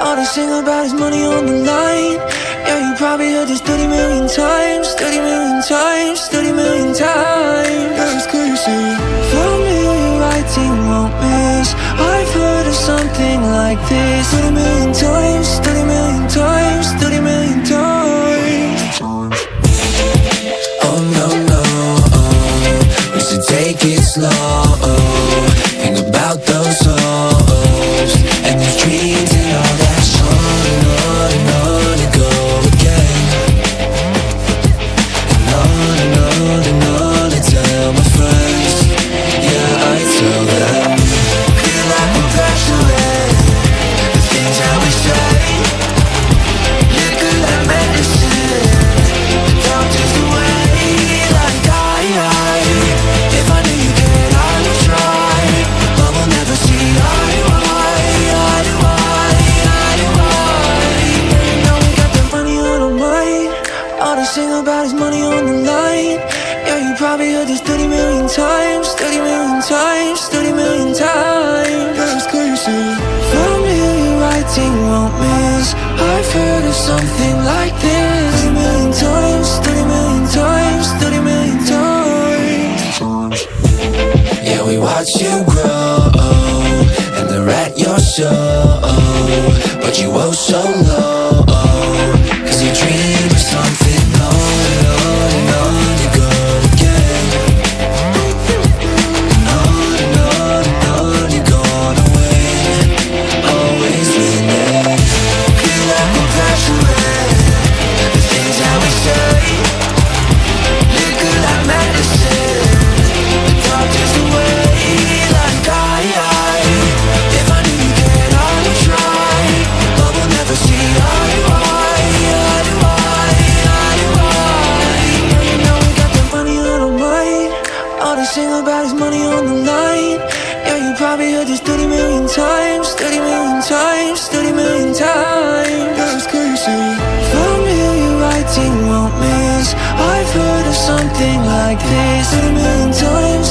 All they sing about is money on the line. Yeah, you probably heard this 30 million times, 30 million times, 30 million times. Yeah, it's crazy. Familiar writing won't miss. I've heard of something like this 30 million times, 30 million times, 30 million times. Oh no, no, oh, we should take it slow. Think about those hopes and those dreams and all that. On and on and go again. And on and tell my friends. Yeah, I tell them. Feel like we're passionate. The things that we say. Liquor like medicine. The doctor's the way. Like if I knew you cared, I would try. But we'll never see eye to eye to eye to eye. Now we got that money on our mind. All they sing about is money on the line. Yeah, you probably heard this 30 million times, 30 million times, 30 million times. Yeah, it's crazy. Familiar writing won't miss. I've heard of something like this 30 million times, 30 million times, 30 million times. Yeah, we watch you grow, and they're at your show, but you owe so low, 'cause you dream of something on and on you go again. And on you're gonna win, always winning. Feel like we're passionate, the things that we say. Liquor like medicine, the doctor's the way. Like if I knew you cared, I would try. But we'll never see eye to eye to eye to eye. You know we got that money on our mind. All they sing about is money on the line. Yeah, you probably heard this 30 million times, 30 million times, 30 million times. Yeah, it's crazy. Familiar writing won't miss. I've heard of something like this 30 million times.